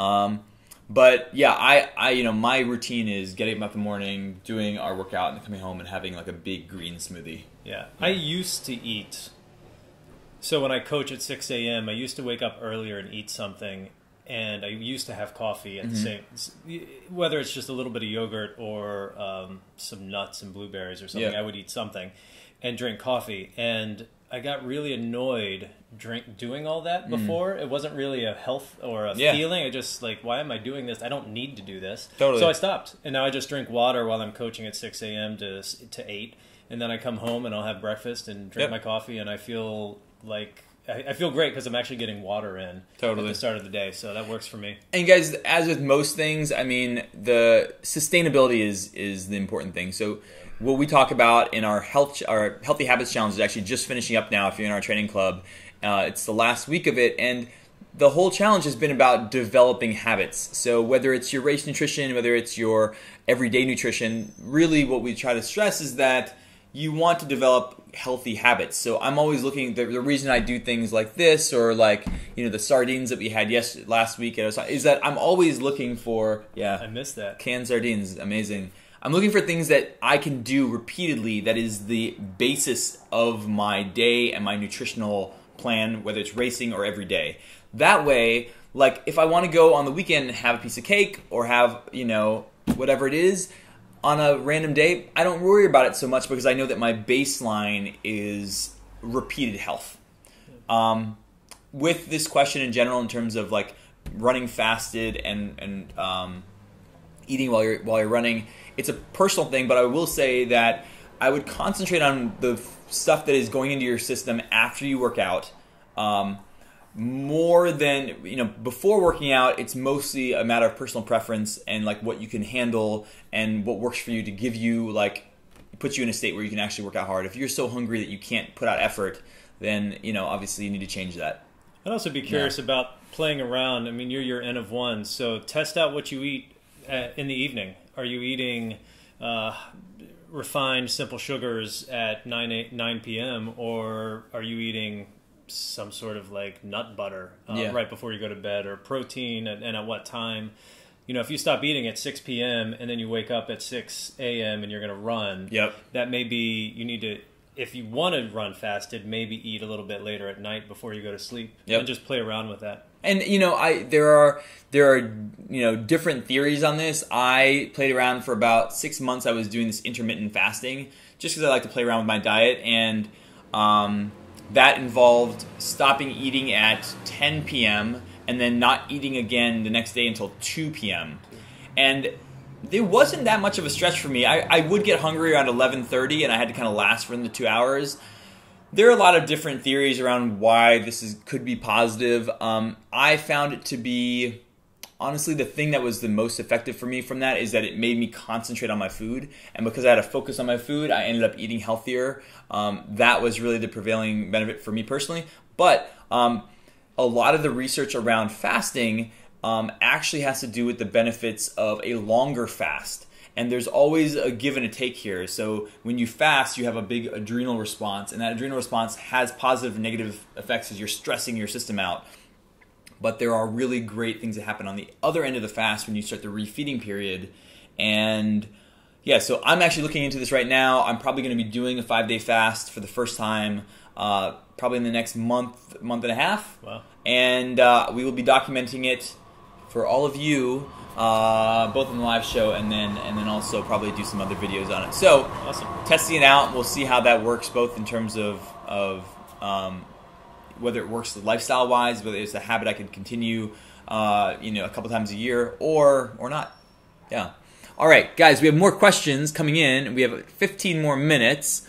But yeah, I my routine is getting up in the morning, doing our workout, and coming home and having a big green smoothie. Yeah. I used to eat. So when I coach at 6 a.m., I used to wake up earlier and eat something, and I used to have coffee at the same, whether it's just a little bit of yogurt or some nuts and blueberries or something. Yeah. I would eat something and drink coffee, and I got really annoyed doing all that before. It wasn't really a health or a feeling. I just why am I doing this? I don't need to do this. Totally. So I stopped, and now I just drink water while I'm coaching at 6 a.m. to 8, and then I come home and I'll have breakfast and drink my coffee, and I feel I feel great because I'm actually getting water in at the start of the day, so that works for me. And guys, as with most things, I mean, the sustainability is the important thing. So what we talk about in our Healthy Habits Challenge is actually just finishing up now if you're in our training club. It's the last week of it, and the whole challenge has been about developing habits. So whether it's your race nutrition, whether it's your everyday nutrition, really what we try to stress is that you want to develop healthy habits. So I'm always looking, the reason I do things like this or the sardines that we had last week is that I'm always looking for, I missed that. Canned sardines, amazing. I'm looking for things that I can do repeatedly that is the basis of my day and my nutritional plan, whether it's racing or every day. That way, if I want to go on the weekend and have a piece of cake or have, whatever it is, on a random day, I don't worry about it so much because I know that my baseline is repeated health. With this question in general, in terms of running fasted and eating while you're running. It's a personal thing, but I will say that I would concentrate on the stuff that is going into your system after you work out. More than, before working out, it's mostly a matter of personal preference and like what you can handle and what works for you to give you, like, put you in a state where you can actually work out hard. If you're so hungry that you can't put out effort, then, obviously you need to change that. I'd also be curious about playing around. I mean, you're your N of 1, so test out what you eat in the evening. Are you eating refined simple sugars at 9 p.m. or are you eating some sort of like nut butter right before you go to bed, or protein, and at what time? If you stop eating at 6 p.m. and then you wake up at 6 a.m. and you're going to run, that may be, you need to, if you want to run fasted, maybe eat a little bit later at night before you go to sleep, and just play around with that. And there are different theories on this. I played around for about 6 months. I was doing this intermittent fasting just because I like to play around with my diet, and that involved stopping eating at 10 p.m. and then not eating again the next day until 2 p.m. And it wasn't that much of a stretch for me. I would get hungry around 11:30, and I had to kind of last for the 2 hours. There are a lot of different theories around why this could be positive. I found it to be, honestly, the thing that was the most effective for me from that is that it made me concentrate on my food. And because I had to focus on my food, I ended up eating healthier. That was really the prevailing benefit for me personally. But a lot of the research around fasting actually has to do with the benefits of a longer fast. And there's always a give and a take here. So when you fast, you have a big adrenal response, and that adrenal response has positive and negative effects as you're stressing your system out. But there are really great things that happen on the other end of the fast when you start the refeeding period. And yeah, so I'm actually looking into this right now. I'm probably going to be doing a 5-day fast for the first time, probably in the next month and a half. Wow. And we will be documenting it for all of you, both in the live show and then also probably do some other videos on it. So awesome. Testing it out, we'll see how that works, both in terms of whether it works lifestyle wise, whether it's a habit I can continue a couple times a year or not. Yeah. All right, guys, we have more questions coming in. We have 15 more minutes.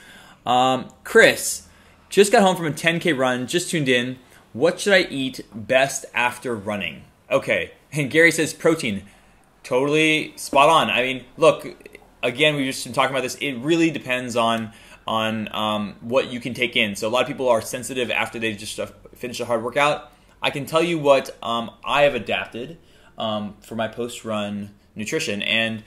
Chris just got home from a 10K run, just tuned in. What should I eat best after running? Okay. And Gary says protein. Totally spot on. I mean, look, again, we've just been talking about this. It really depends on what you can take in. So a lot of people are sensitive after they've just finished a hard workout. I can tell you what I have adapted for my post-run nutrition. And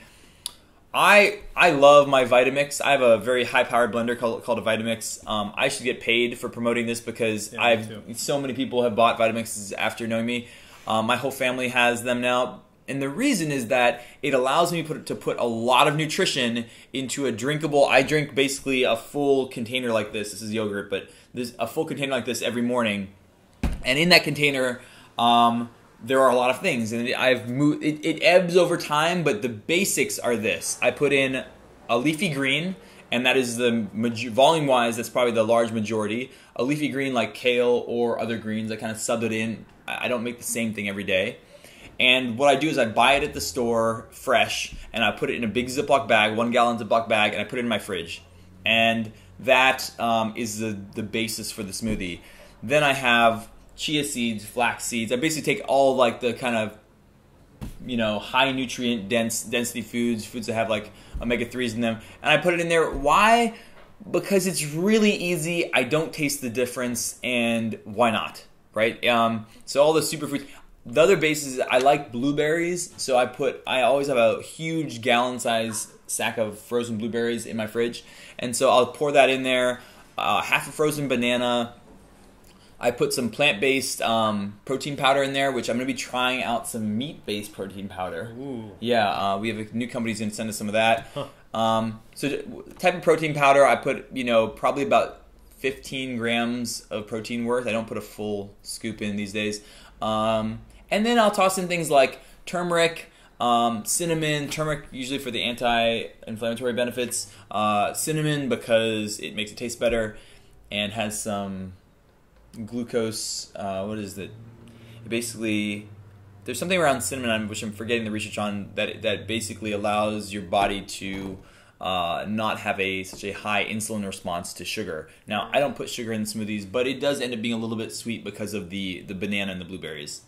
I love my Vitamix. I have a very high-powered blender called a Vitamix. I should get paid for promoting this because so many people have bought Vitamixes after knowing me. My whole family has them now. And the reason is that it allows me to put a lot of nutrition into a drinkable. I drink basically a full container like this. This is yogurt, but there's a full container like this every morning. And in that container, there are a lot of things. And it ebbs over time, but the basics are this. I put in a leafy green, and that is volume-wise, that's probably the large majority. A leafy green like kale or other greens, I kind of sub it in. I don't make the same thing every day. And what I do is I buy it at the store fresh, and I put it in a big Ziploc bag, 1 gallon Ziploc bag, and I put it in my fridge. And that is the basis for the smoothie. Then I have chia seeds, flax seeds. I basically take all like the kind of high nutrient density foods that have like omega-3s in them, and I put it in there. Why? Because it's really easy. I don't taste the difference, and why not? Right? So all the superfoods. The other basis, I like blueberries, so I always have a huge gallon-size sack of frozen blueberries in my fridge, and so I'll pour that in there, half a frozen banana. I put some plant-based protein powder in there, which I'm going to be trying out some meat-based protein powder. Ooh. Yeah, we have a new company who's going to send us some of that. Huh. So type of protein powder, I put, probably about 15 grams of protein worth. I don't put a full scoop in these days. And then I'll toss in things like turmeric, cinnamon, turmeric usually for the anti-inflammatory benefits, cinnamon because it makes it taste better, and has some glucose, what is it? It basically there's something around cinnamon, which I'm forgetting the research on, that basically allows your body to not have such a high insulin response to sugar. Now, I don't put sugar in smoothies, but it does end up being a little bit sweet because of the banana and the blueberries.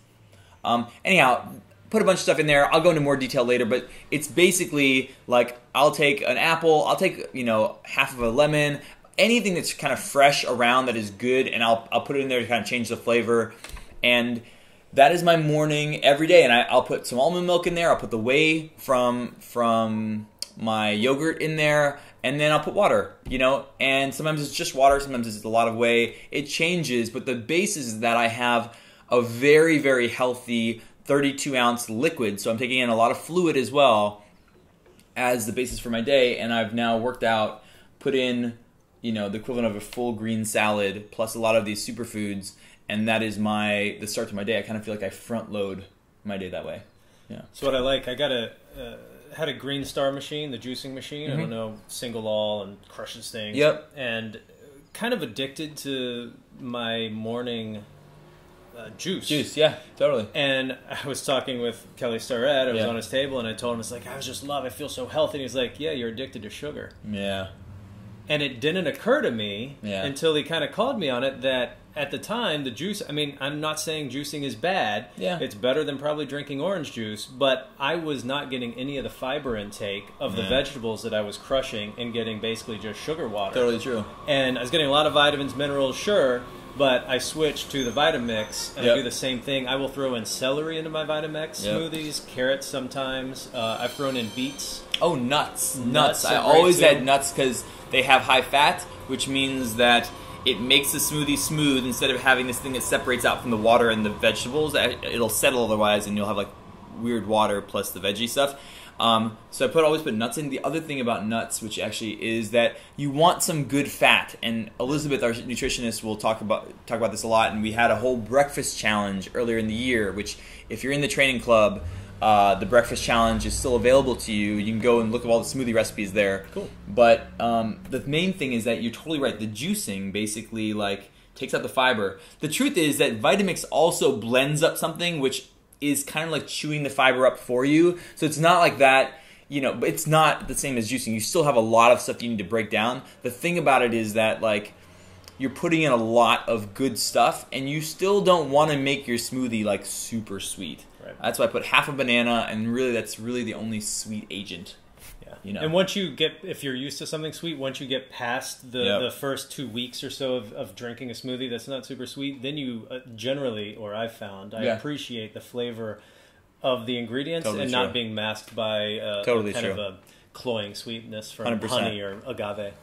Anyhow, put a bunch of stuff in there. I'll go into more detail later, but it's basically like I'll take an apple, I'll take half of a lemon, anything that's kind of fresh around that is good, and I'll put it in there to kind of change the flavor. And that is my morning every day. And I'll put some almond milk in there. I'll put the whey from my yogurt in there, and then I'll put water. And sometimes it's just water, sometimes it's a lot of whey. It changes, but the basis is that I have a very, very healthy 32-ounce liquid. So I'm taking in a lot of fluid as well as the basis for my day. And I've now worked out, put in the equivalent of a full green salad plus a lot of these superfoods, and that is the start to my day. I kind of feel like I front load my day that way. Yeah. So what I like, I got had a Green Star machine, the juicing machine. Mm-hmm. I don't know, single all and crushes things. Yep. And kind of addicted to my morning juice. Yeah, totally. And I was talking with Kelly Starrett. I was on his table, and I told him, it's like, I feel so healthy. And he's like, yeah, you're addicted to sugar. Yeah. And it didn't occur to me until he kind of called me on it that at the time, the juice, I'm not saying juicing is bad. Yeah. It's better than probably drinking orange juice, but I was not getting any of the fiber intake of the vegetables that I was crushing and getting basically just sugar water. Totally true. And I was getting a lot of vitamins, minerals, sure, but I switched to the Vitamix, and I do the same thing. I will throw in celery into my Vitamix smoothies, carrots sometimes. I've thrown in beets. Oh, nuts. Nuts I always had nuts because they have high fat, which means that it makes the smoothie smooth instead of having this thing that separates out from the water and the vegetables. It'll settle otherwise, and you'll have like weird water plus the veggie stuff. So I always put nuts in. The other thing about nuts, which actually is that you want some good fat, and Elizabeth, our nutritionist, will talk about this a lot. And we had a whole breakfast challenge earlier in the year, which if you're in the training club, the breakfast challenge is still available to you. You can go and look at all the smoothie recipes there. Cool. But the main thing is that you're totally right. The juicing basically takes out the fiber. The truth is that Vitamix also blends up something which is kind of like chewing the fiber up for you. So it's not like that, but it's not the same as juicing. You still have a lot of stuff you need to break down. The thing about it is that you're putting in a lot of good stuff, and you still don't want to make your smoothie super sweet. Right. That's why I put half a banana, and really that's really the only sweet agent. Yeah. And once you if you're used to something sweet, once you get past the first 2 weeks or so of drinking a smoothie that's not super sweet, then you generally, or I've found, I appreciate the flavor of the ingredients not being masked by kind of a cloying sweetness from 100%. honey or agave.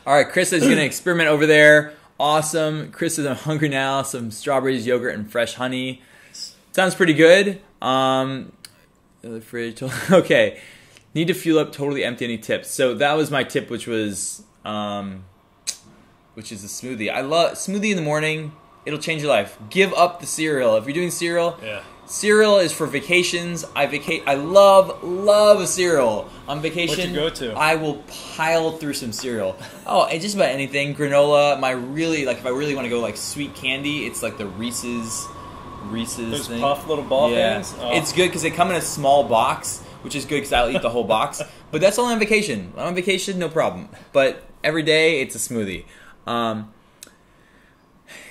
All right, Chris is going to experiment over there. Awesome. Chris is hungry now. Some strawberries, yogurt, and fresh honey. Sounds pretty good. The fridge. Okay. Need to fuel up, totally empty. Any tips? So that was my tip, which is a smoothie. I love smoothie in the morning. It'll change your life. Give up the cereal. If you're doing cereal, cereal is for vacations. I love a cereal. On vacation, what's your go-to? I will pile through some cereal. And just about anything. Granola. If I really want to go sweet candy, it's the Reese's Those thing. puff little ball things. Oh. It's good because they come in a small box, which is good because I'll eat the whole box. But that's only on vacation. On vacation, no problem. But every day, it's a smoothie.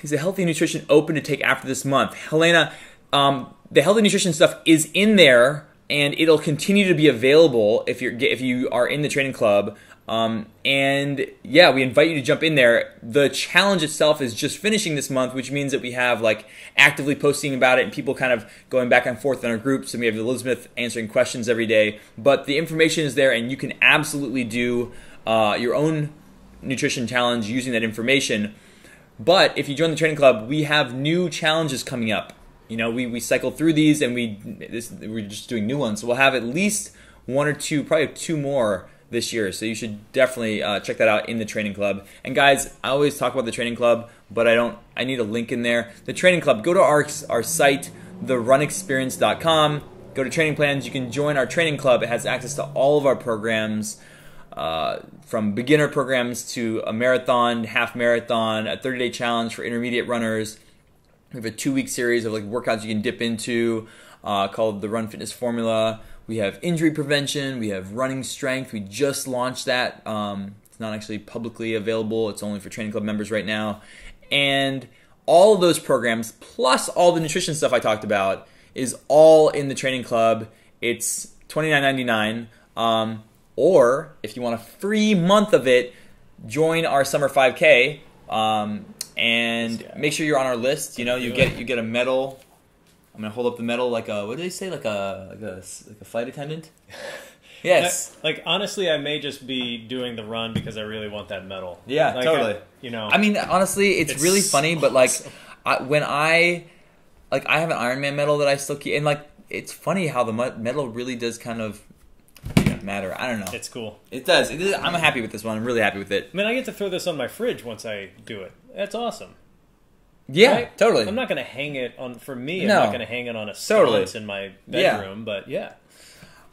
Is the healthy nutrition open to take after this month? Helena, the healthy nutrition stuff is in there, and it'll continue to be available if you are in the training club. And we invite you to jump in there. The challenge itself is just finishing this month, which means that we have actively posting about it and people kind of going back and forth in our groups, and we have Elizabeth answering questions every day. But the information is there, and you can absolutely do your own nutrition challenge using that information. But if you join the training club, we have new challenges coming up. We cycle through these, and we're just doing new ones. So we'll have at least one or two, probably two more this year. So you should definitely check that out in the training club. And guys, I always talk about the training club, but I need a link in there. The training club, go to our site, therunexperience.com. Go to training plans. You can join our training club. It has access to all of our programs, from beginner programs to a marathon, half marathon, a 30-day challenge for intermediate runners. We have a 2-week series of like workouts you can dip into called the Run Fitness Formula. We have injury prevention. We have running strength. We just launched that. It's not actually publicly available. It's only for training club members right now. And all of those programs, plus all the nutrition stuff I talked about, is all in the training club. It's $29.99. Or if you want a free month of it, join our summer 5K. And make sure you're on our list. You know, you get a medal. I'm gonna hold up the medal like a, what do they say, like a flight attendant? Yes. Like honestly, I may just be doing the run because I really want that medal. Yeah, like, totally. I mean, honestly, it's really funny, but like, when I have an Ironman medal that I still keep, and like, it's funny how the medal really does kind of matter. I don't know. It's cool. It does. I'm happy with this one. I'm really happy with it. I mean, I get to throw this on my fridge once I do it. That's awesome. Yeah, right? Totally. I'm not going to hang it on, for me, No. I'm not going to hang it on a sconce in my bedroom, but yeah.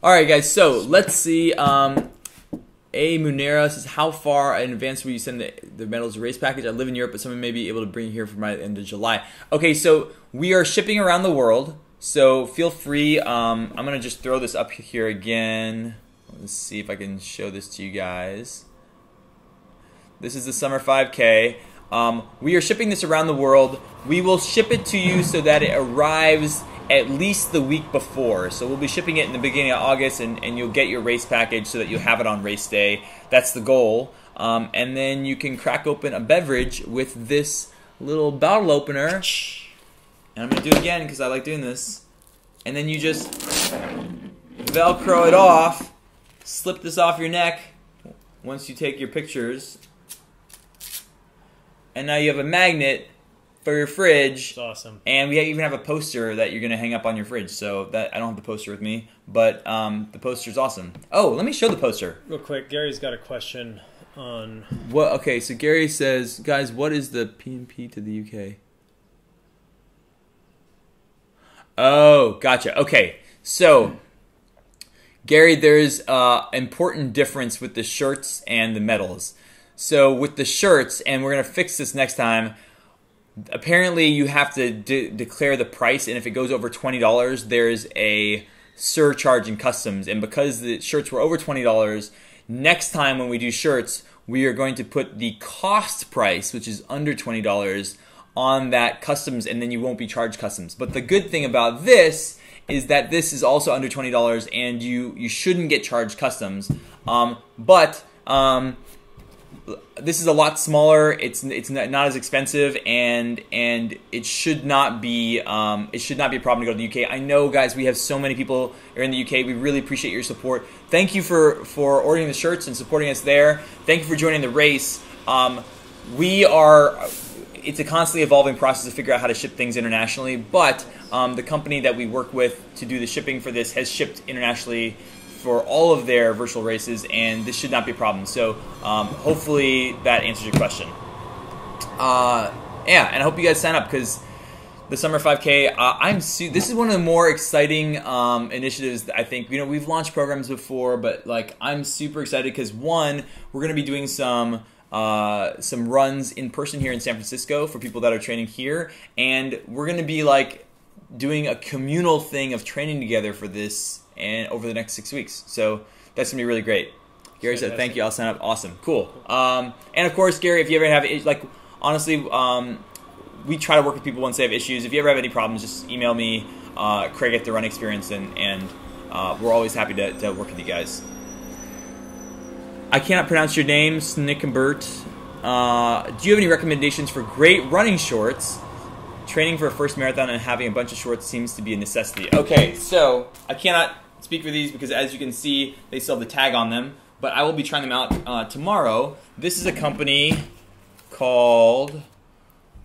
All right, guys, so let's see. A. Munera says, how far in advance will you send the medals race package? I live in Europe, but someone may be able to bring it here for my end of July. Okay, so we are shipping around the world, so feel free. I'm going to just throw this up here again. Let's see if I can show this to you guys. This is the Summer 5K. We are shipping this around the world. We will ship it to you so that it arrives at least the week before. So we'll be shipping it in the beginning of August, and you'll get your race package so that you'll have it on race day. That's the goal. And then you can crack open a beverage with this little bottle opener. And I'm going to do it again because I like doing this. And then you just Velcro it off. Slip this off your neck once you take your pictures. And now you have a magnet for your fridge. It's awesome. And we even have a poster that you're going to hang up on your fridge. So that I don't have the poster with me, but the poster's awesome. Oh, let me show the poster. Real quick, Gary's got a question on... What? Okay, so Gary says, guys, what is the PMP to the UK? Oh, gotcha. Okay, so... Gary, there's an important difference with the shirts and the medals. So with the shirts, and we're going to fix this next time, apparently you have to declare the price, and if it goes over $20, there's a surcharge in customs. And because the shirts were over $20, next time when we do shirts, we are going to put the cost price, which is under $20, on that customs, and then you won't be charged customs. But the good thing about this is that this is also under $20, and you shouldn't get charged customs. This is a lot smaller. It's not as expensive, and it should not be a problem to go to the UK. I know, guys, we have so many people here in the UK. We really appreciate your support. Thank you for ordering the shirts and supporting us there. Thank you for joining the race. It's a constantly evolving process to figure out how to ship things internationally, but the company that we work with to do the shipping for this has shipped internationally for all of their virtual races, and this should not be a problem. So hopefully that answers your question. And I hope you guys sign up, because the Summer 5K, this is one of the more exciting initiatives that I think. We've launched programs before, but like I'm super excited because, one, we're going to be doing some runs in person here in San Francisco for people that are training here, and we're going to be like doing a communal thing of training together for this and over the next 6 weeks. So that's gonna be really great. Gary said, "Thank you. I'll sign up." Awesome, cool. And of course, Gary, if you ever have honestly, we try to work with people once they have issues. If you ever have any problems, just email me, Craig at The Run Experience, and we're always happy to work with you guys. I cannot pronounce your name, Snickembert. Do you have any recommendations for great running shorts? Training for a first marathon and having a bunch of shorts seems to be a necessity. Okay, so I cannot speak for these because, as you can see, they still have the tag on them, but I will be trying them out tomorrow. This is a company called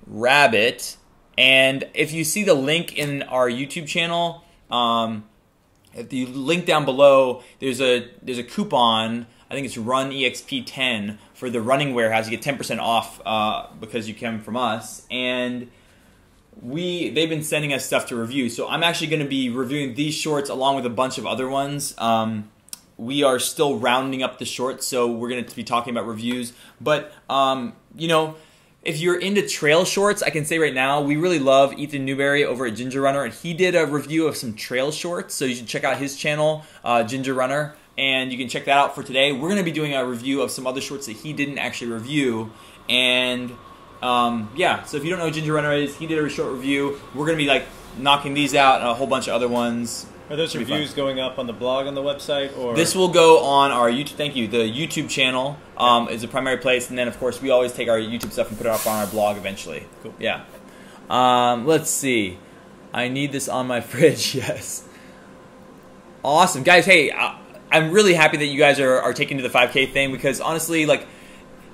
Rabbit, and if you see the link in our YouTube channel, at the link down below, there's a coupon. I think it's Run EXP10 for the running warehouse. You get 10% off because you come from us, and they've been sending us stuff to review. So I'm actually going to be reviewing these shorts along with a bunch of other ones. We are still rounding up the shorts, so we're going to be talking about reviews. But if you're into trail shorts, I can say right now, we really love Ethan Newberry over at Ginger Runner, and he did a review of some trail shorts, so you should check out his channel, Ginger Runner, and you can check that out for today. We're going to be doing a review of some other shorts that he didn't actually review, and yeah, so if you don't know who Ginger Runner is, he did a short review. We're going to be like knocking these out and a whole bunch of other ones. Are those reviews going up on the blog on the website? Or this will go on our YouTube. Thank you. The YouTube channel is the primary place, and then of course we always take our YouTube stuff and put it up on our blog eventually. Cool. Yeah. Let's see. I need this on my fridge. Yes. Awesome, guys. Hey, I'm really happy that you guys are taking to the 5K thing, because honestly, like,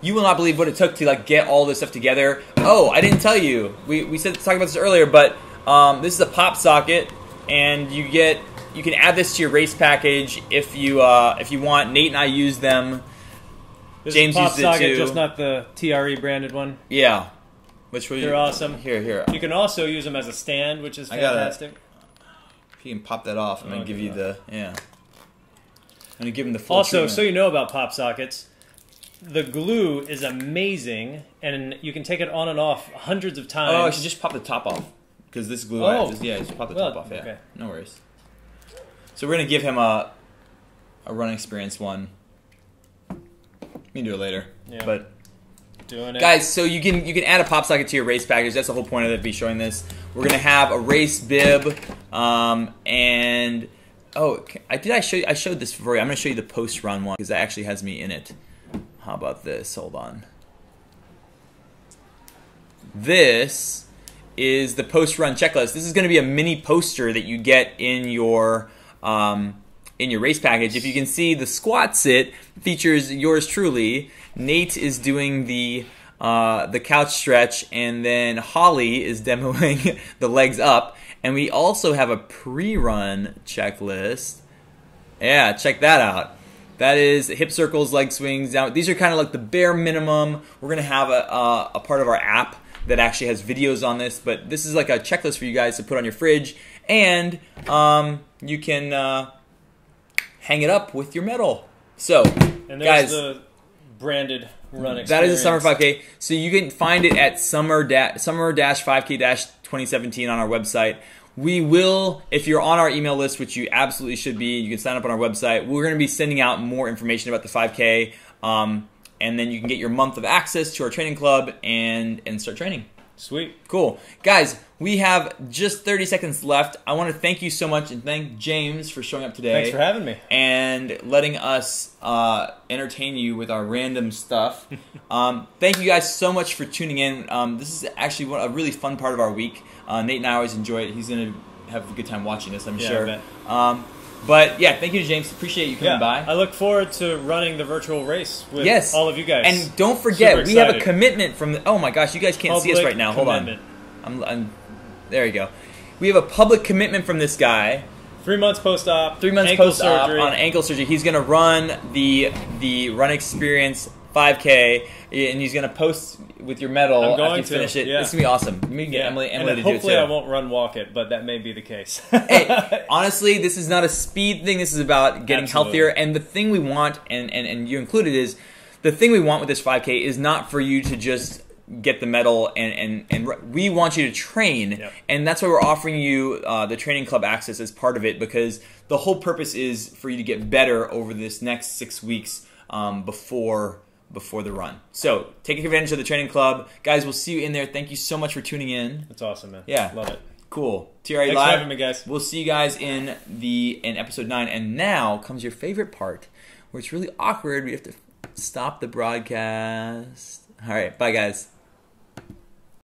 you will not believe what it took to like get all this stuff together. Oh, I didn't tell you. We talked about this earlier, but this is a pop socket. And you can add this to your race package if you want. Nate and I use them. James pop used it socket, too. just not the TRE branded one. Yeah, which they're awesome. Here. You can also use them as a stand, which is fantastic. If you can pop that off, I'm gonna give you the I'm gonna give him the full. Also, treatment. so you know about pop sockets, the glue is amazing, and you can take it on and off hundreds of times. Oh, I should just pop the top off. Because this glue, just pop the top off. Yeah, okay. No worries. So we're gonna give him a run experience one. We can do it later. Yeah. But doing it, guys. So you can add a pop socket to your race package. That's the whole point of it. Be showing this. We're gonna have a race bib, and I showed this before. I'm gonna show you the post run one because that actually has me in it. How about this? Hold on. This is the post-run checklist. This is going to be a mini poster that you get in your race package. If you can see, the squat sit features yours truly. Nate is doing the couch stretch, and then Holly is demoing the legs up. And we also have a pre-run checklist. Yeah, check that out. That is hip circles, leg swings. Now, these are kind of like the bare minimum. We're going to have a part of our app that actually has videos on this, but this is like a checklist for you guys to put on your fridge, and you can hang it up with your medal. So, and there's guys, the branded run experience. That is a Summer 5K. So you can find it at summer-5K-2017 on our website. We will, if you're on our email list, which you absolutely should be, you can sign up on our website. We're going to be sending out more information about the 5K. And then you can get your month of access to our training club and start training. Sweet. Cool. Guys, we have just 30 seconds left. I want to thank you so much and thank James for showing up today. Thanks for having me. And letting us entertain you with our random stuff. Thank you guys so much for tuning in. This is actually a really fun part of our week. Nate and I always enjoy it. He's going to have a good time watching this, I'm sure. I bet. But yeah, thank you, James. Appreciate you coming by. I look forward to running the virtual race with all of you guys. And don't forget, we have a commitment from the... Oh my gosh, you guys can't see us right now. Commitment. Hold on. There you go. We have a public commitment from this guy. 3 months post-op. 3 months post-op on ankle surgery. He's going to run the Run Experience 5K, and he's going to post with your medal after you finish it. Yeah. This is going to be awesome. We can get Emily to do it too. Hopefully I won't run walk it, but that may be the case. Hey, honestly, this is not a speed thing. This is about getting healthier. And the thing we want, and you included, is the thing we want with this 5K is not for you to just get the medal, and we want you to train. Yep. And that's why we're offering you the training club access as part of it, because the whole purpose is for you to get better over this next 6 weeks before the run. So take advantage of the training club. Guys, we'll see you in there. Thank you so much for tuning in. That's awesome, man. Yeah. Love it. Cool. TRE Thanks Live. for having me, guys. We'll see you guys in episode 9. And now comes your favorite part, where it's really awkward. We have to stop the broadcast. All right. Bye, guys.